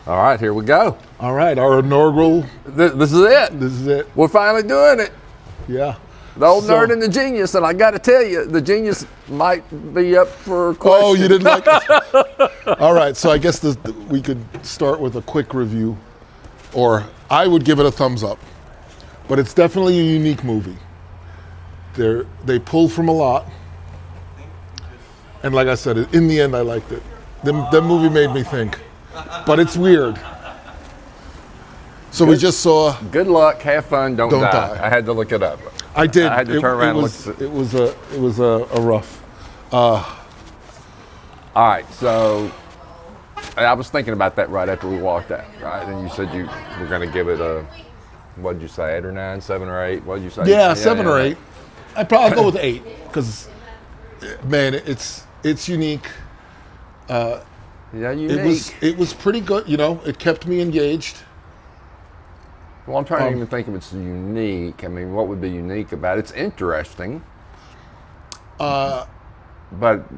All right, here we go. All right, our inaugural. This is it. This is it. We're finally doing it. Yeah. The old nerd and the genius, and I got to tell you, the genius might be up for a question. Oh, you didn't like it? All right, so I guess we could start with a quick review, or I would give it a thumbs up. But it's definitely a unique movie. They pull from a lot, and like I said, in the end, I liked it. The movie made me think, but it's weird. So we just saw. Good luck, have fun, don't die. I had to look it up. I did. I had to turn around and look. It was a rough. All right, so I was thinking about that right after we walked out, right? And you said you were going to give it a, what did you say, 8 or 9, 7 or 8? What did you say? Yeah, 7 or 8. I'd probably go with 8 because, man, it's unique. Unique. It was pretty good. You know, it kept me engaged. Well, I'm trying to even think if it's unique. I mean, what would be unique about it? It's interesting. But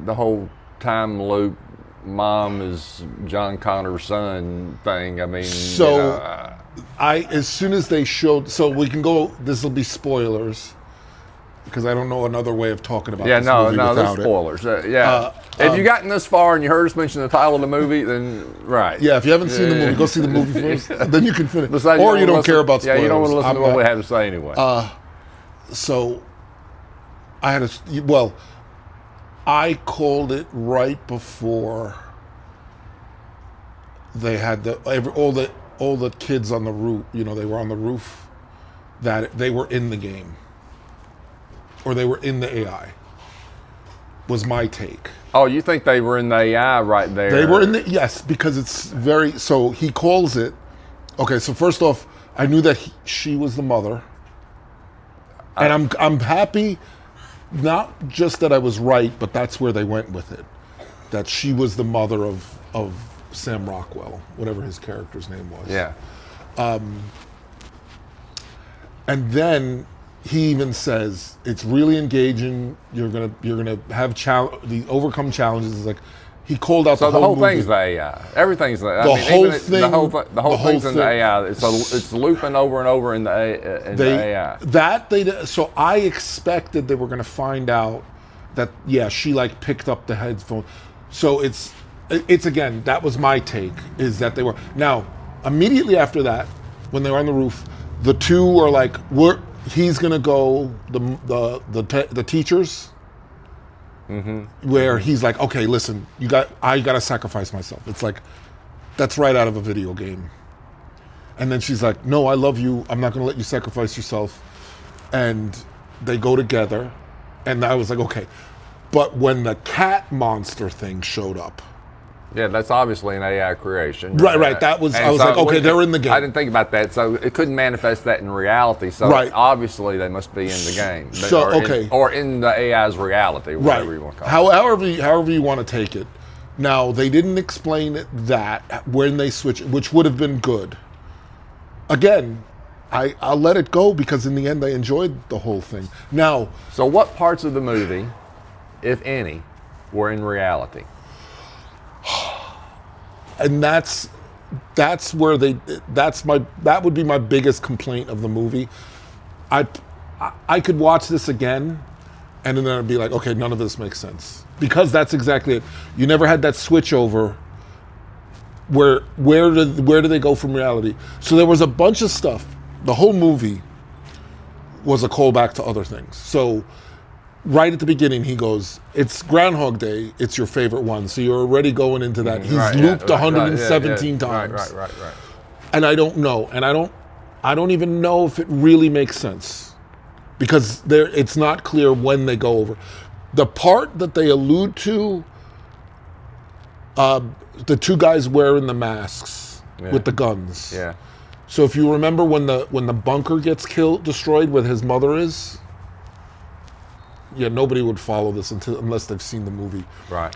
the whole time loop, mom is John Connor's son thing, I mean. So, as soon as they showed, so we can go, this will be spoilers, because I don't know another way of talking about this movie without there's spoilers. If you've gotten this far and you heard us mention the title of the movie, then right. Yeah, if you haven't seen the movie, go see the movie first, then you can finish. Besides, or you don't care about spoilers. Yeah, you don't want to listen to what we have to say anyway. So, I called it right before they had all the kids on the roof. You know, they were on the roof. That they were in the game, or they were in the AI. Was my take. Oh, you think they were in the AI right there? They were in the, yes, because it's very, so he calls it, okay, so first off, I knew that she was the mother. And I'm happy, not just that I was right, but that's where they went with it. That she was the mother of Sam Rockwell, whatever his character's name was. Yeah. And then he even says it's really engaging. You're gonna have overcome challenges. It's like he called out the whole movie. Thing's the AI. Everything's the whole thing. The whole thing's in the AI. It's looping over and over in the AI. So I expected they were gonna find out that she like picked up the headphone. So it's again, that was my take, is that they were now immediately after that when they were on the roof, the two are like he's gonna go the teachers, where he's like, okay, listen, I gotta sacrifice myself. It's like that's right out of a video game. And then she's like, no, I love you. I'm not gonna let you sacrifice yourself. And they go together, and I was like, okay. But when the cat monster thing showed up. Yeah, that's obviously an AI creation. Right. That was. I was like, okay, they're in the game. I didn't think about that, so it couldn't manifest that in reality. So obviously they must be in the game. Or in the AI's reality, whatever you want to call it. However you want to take it. Now they didn't explain that when they switched, which would have been good. Again, I'll let it go because in the end I enjoyed the whole thing. Now, so what parts of the movie, if any, were in reality? And that would be my biggest complaint of the movie. I could watch this again, and then I'd be like, okay, none of this makes sense, because that's exactly it. You never had that switch over. Where do they go from reality? So there was a bunch of stuff. The whole movie was a callback to other things. So. Right at the beginning, he goes, it's Groundhog Day, it's your favorite one. So you're already going into that. He's looped 117 times. Right. And I don't know. And I don't even know if it really makes sense. Because it's not clear when they go over. The part that they allude to, the two guys wearing the masks with the guns. Yeah. So if you remember when the bunker gets destroyed where his mother is, nobody would follow this unless they've seen the movie. Right.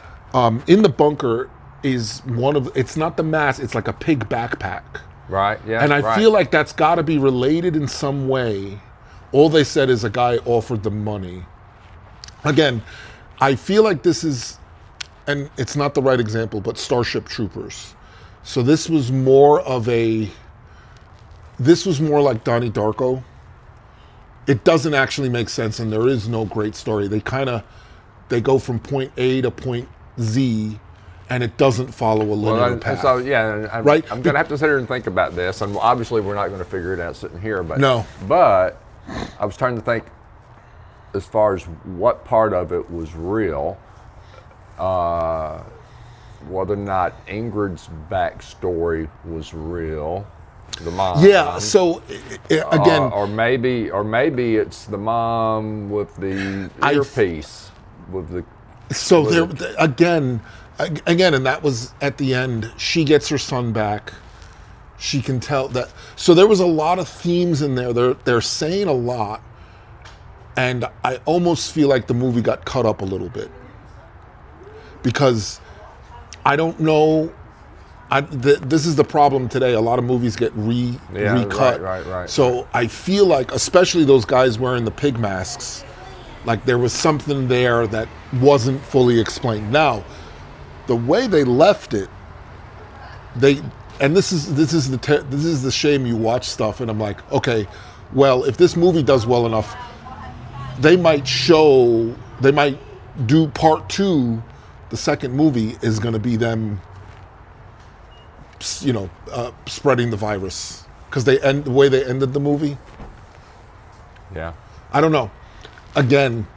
In the bunker is it's not the mask, it's like a pig backpack. Right, yeah. And I feel like that's got to be related in some way. All they said is a guy offered them money. Again, I feel like this is, and it's not the right example, but Starship Troopers. So this was more like Donnie Darko. It doesn't actually make sense, and there is no great story. They go from point A to point Z, and it doesn't follow a linear path. So yeah, right? I'm going to have to sit here and think about this, and obviously we're not going to figure it out sitting here. But no. But I was trying to think as far as what part of it was real, whether or not Ingrid's backstory was real, the mom. Yeah. So again, or maybe it's the mom with the earpiece with the. So there again, and that was at the end. She gets her son back. She can tell that. So there was a lot of themes in there. They're saying a lot, and I almost feel like the movie got cut up a little bit because I don't know. This is the problem today. A lot of movies get recut. Right. So I feel like, especially those guys wearing the pig masks, like there was something there that wasn't fully explained. Now, the way they left it, and this is the shame. You watch stuff, and I'm like, okay, well, if this movie does well enough, they might do part 2. The second movie is going to be them, spreading the virus because the way they ended the movie. Yeah. I don't know. Again,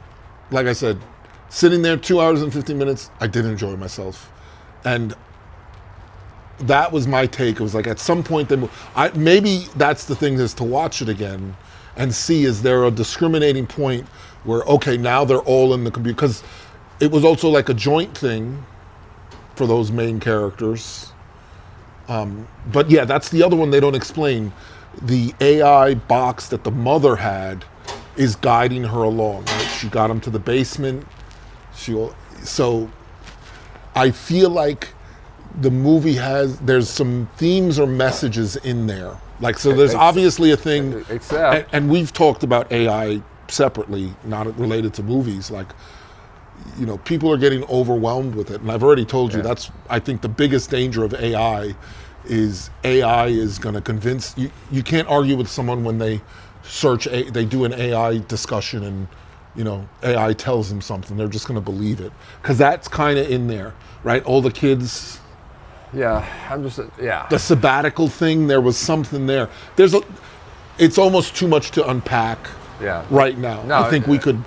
like I said, sitting there 2 hours and 15 minutes, I did enjoy myself, and that was my take. It was like at some point maybe that's the thing, is to watch it again and see, is there a discriminating point where, okay, now they're all in the computer, because it was also like a joint thing for those main characters. But yeah, that's the other one they don't explain. The AI box that the mother had is guiding her along. Right? She got him to the basement. So I feel like the movie there's some themes or messages in there. Like, so there's obviously a thing, and we've talked about AI separately, not related to movies. Like, people are getting overwhelmed with it. And I've already told you, I think the biggest danger of AI is going to convince you. You can't argue with someone when they they do an AI discussion and, AI tells them something. They're just going to believe it. Because that's kind of in there, right? All the kids. Yeah, The sabbatical thing, there was something there. It's almost too much to unpack right now. No, I think we could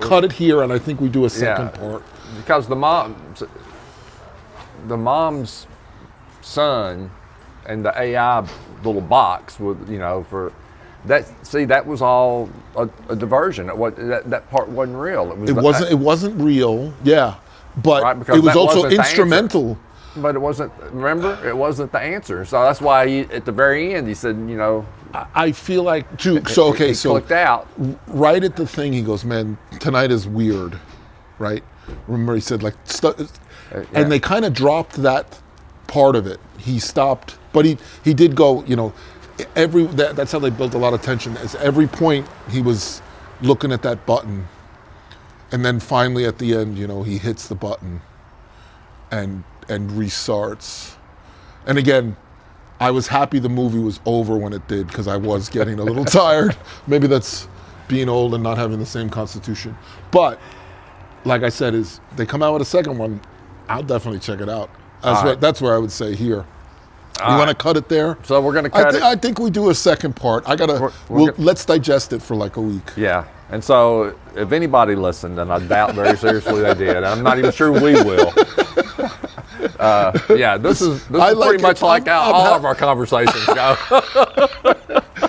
cut it here, and I think we do a second part. Because the mom's son and the AI little box with, for that. See, that was all a diversion. That part wasn't real. It wasn't real. Yeah, but it was also instrumental. But it wasn't. Remember, it wasn't the answer. So that's why at the very end he said, I feel like too. So okay, he clicked out right at the thing. He goes, "Man, tonight is weird," right? Remember, he said and they kind of dropped that part of it. He stopped, but he did go. That's how they built a lot of tension. As every point he was looking at that button, and then finally at the end, he hits the button, and restarts. And again, I was happy the movie was over when it did, because I was getting a little tired. Maybe that's being old and not having the same constitution. But like I said, is they come out with a second one, I'll definitely check it out. That's where I would say here. You want to cut it there? So we're going to cut it. I think we do a second part. Let's digest it for like a week. Yeah. And so if anybody listened, and I doubt very seriously they did, I'm not even sure we will. This is pretty much like all of our conversations go.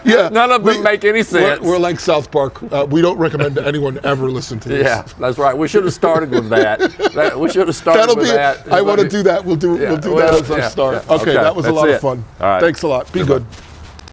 Yeah, none of them make any sense. We're like South Park. We don't recommend anyone ever listen to this. Yeah, that's right. We should have started with that. I want to do that. We'll do that as our start. Okay, that was a lot of fun. All right. Thanks a lot. Be good.